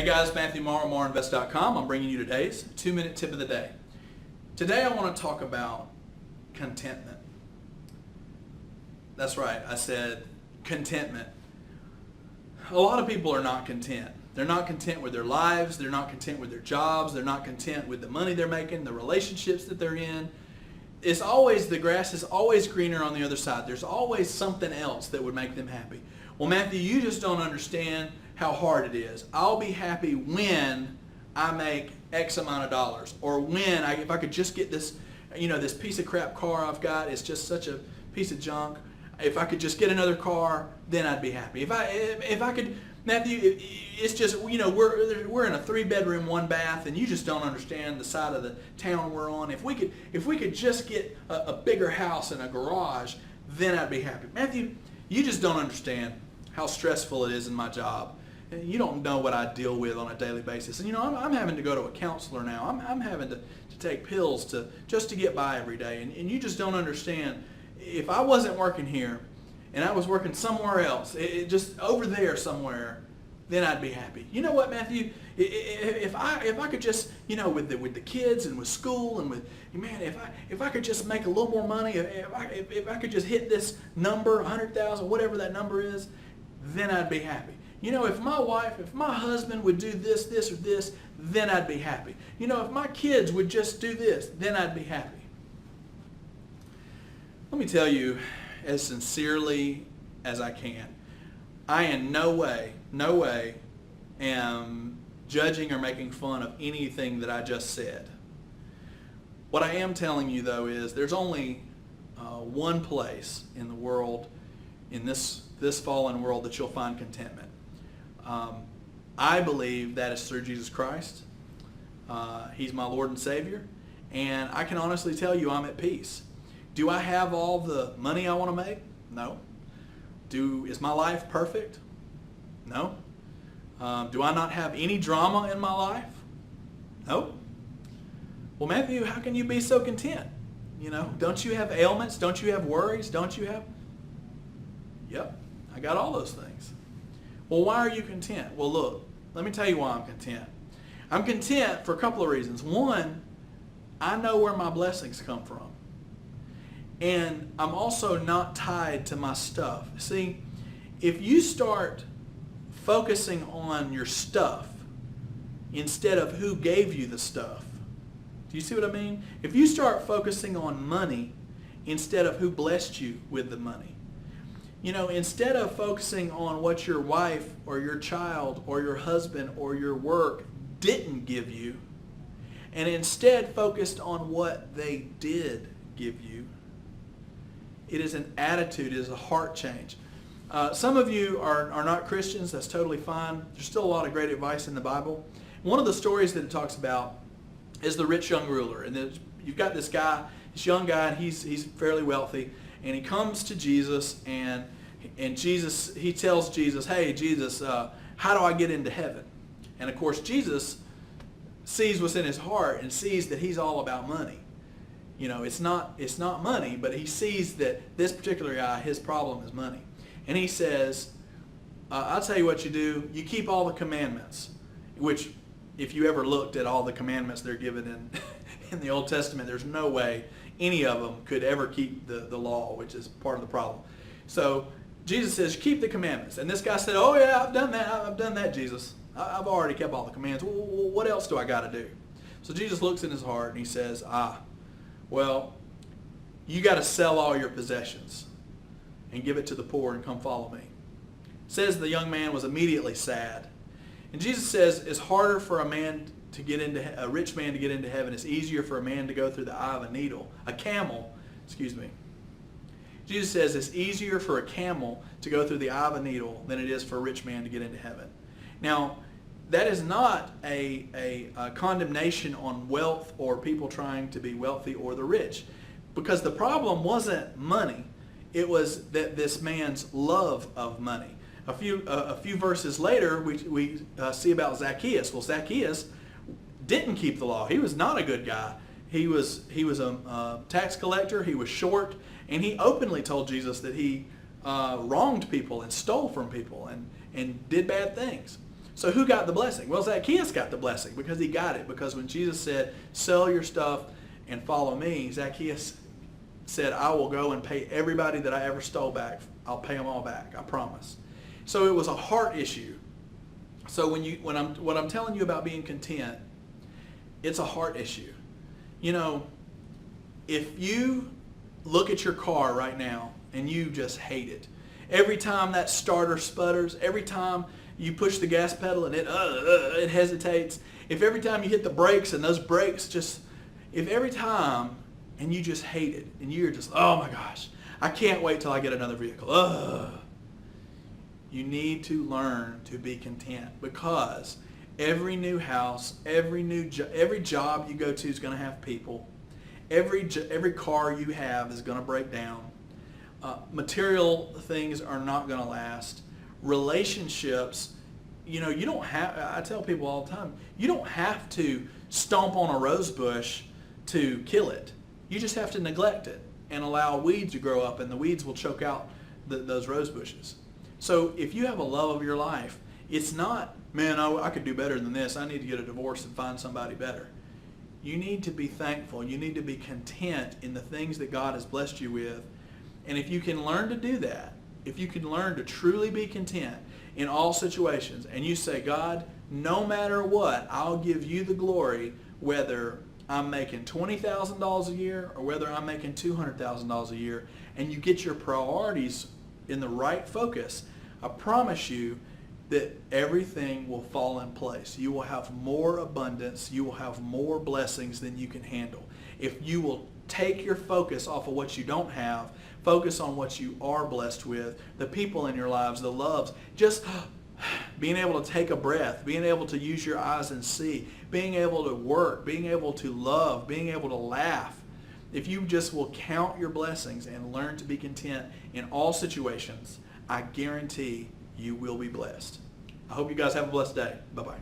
Hey guys, Matthew Morrow, MorrowInvest.com. I'm bringing you today's 2-minute tip of the day. Today I want to talk about contentment. That's right, I said contentment. A lot of people are not content. They're not content with their lives, they're not content with their jobs, they're not content with the money they're making, the relationships that they're in. It's always, the grass is always greener on the other side. There's always something else that would make them happy. Well, Matthew, you just don't understand how hard it is. I'll be happy when I make X amount of dollars, or when if I could just get this, this piece of crap car I've got, it's just such a piece of junk. If I could just get another car, then I'd be happy. If I could, Matthew, it's just, we're in a 3-bedroom, 1-bath, and you just don't understand the side of the town we're on. If we could just get a bigger house and a garage, then I'd be happy. Matthew, you just don't understand how stressful it is in my job. You don't know what I deal with on a daily basis. And I'm having to go to a counselor now. I'm having to take pills just to get by every day. And you just don't understand. If I wasn't working here and I was working somewhere else, just over there somewhere, then I'd be happy. You know what, Matthew? If I could just, with the kids and with school and with, if I could just make a little more money, if I could just hit this number, 100,000, whatever that number is, then I'd be happy. If my husband would do this, or this, then I'd be happy. If my kids would just do this, then I'd be happy. Let me tell you as sincerely as I can, I in no way am judging or making fun of anything that I just said. What I am telling you, though, is there's only one place in the world, in this fallen world, that you'll find contentment. I believe that is through Jesus Christ. He's my Lord and Savior, and I can honestly tell you I'm at peace. Do I have all the money I want to make? No. Is my life perfect? No. Do I not have any drama in my life? No. Well, Matthew, how can you be so content? Don't you have ailments? Don't you have worries? Don't you have? Yep, I got all those things. Well, why are you content? Well, look, let me tell you why I'm content. I'm content for a couple of reasons. One, I know where my blessings come from. And I'm also not tied to my stuff. See, if you start focusing on your stuff instead of who gave you the stuff, do you see what I mean? If you start focusing on money instead of who blessed you with the money, instead of focusing on what your wife or your child or your husband or your work didn't give you, and instead focused on what they did give you, it is an attitude, it is a heart change. Some of you are not Christians. That's totally fine. There's still a lot of great advice in the Bible. One of the stories that it talks about is the rich young ruler. And you've got this young guy, and he's fairly wealthy. And he comes to Jesus, and Jesus, he tells Jesus, "Hey, Jesus, how do I get into heaven?" And of course, Jesus sees what's in his heart and sees that he's all about money. It's not money, but he sees that this particular guy, his problem is money. And he says, I'll tell you what you do. You keep all the commandments, which if you ever looked at all the commandments they're given in the Old Testament, there's no way any of them could ever keep the law, which is part of the problem. So Jesus says, keep the commandments. And this guy said, oh yeah, I've done that, Jesus. I've already kept all the commands. Well, what else do I got to do? So Jesus looks in his heart and he says, well, you got to sell all your possessions and give it to the poor and come follow me. It says the young man was immediately sad. And Jesus says it's harder for a rich man to get into heaven. It's easier for a man to go through the eye of a camel. Jesus says it's easier for a camel to go through the eye of a needle than it is for a rich man to get into heaven. Now, that is not a condemnation on wealth or people trying to be wealthy or the rich, because the problem wasn't money. It was that this man's love of money. A few verses later, we see about Zacchaeus. Well, Zacchaeus didn't keep the law. He was not a good guy. He was a tax collector. He was short, and he openly told Jesus that he wronged people and stole from people and did bad things. So who got the blessing? Well, Zacchaeus got the blessing because he got it. Because when Jesus said, sell your stuff and follow me, Zacchaeus said, I will go and pay everybody that I ever stole back. I'll pay them all back, I promise. So it was a heart issue. So what I'm telling you about being content, it's a heart issue. You know, if you look at your car right now and you just hate it, every time that starter sputters, every time you push the gas pedal and it hesitates, if every time you hit the brakes and those brakes just, if every time and you just hate it and you're just, oh my gosh, I can't wait till I get another vehicle. You need to learn to be content, because every new house, every job you go to is going to have people. Every car you have is going to break down. Material things are not going to last. Relationships, you know, you don't have, I tell people all the time, you don't have to stomp on a rose bush to kill it. You just have to neglect it and allow weeds to grow up, and the weeds will choke out those rose bushes. So if you have a love of your life, it's not, man, I could do better than this. I need to get a divorce and find somebody better. You need to be thankful. You need to be content in the things that God has blessed you with. And if you can learn to do that, if you can learn to truly be content in all situations, and you say, God, no matter what, I'll give you the glory, whether I'm making $20,000 a year or whether I'm making $200,000 a year, and you get your priorities in the right focus, I promise you that everything will fall in place. You will have more abundance. You will have more blessings than you can handle. If you will take your focus off of what you don't have, focus on what you are blessed with, the people in your lives, the loves, just being able to take a breath, being able to use your eyes and see, being able to work, being able to love, being able to laugh. If you just will count your blessings and learn to be content in all situations, I guarantee you will be blessed. I hope you guys have a blessed day. Bye-bye.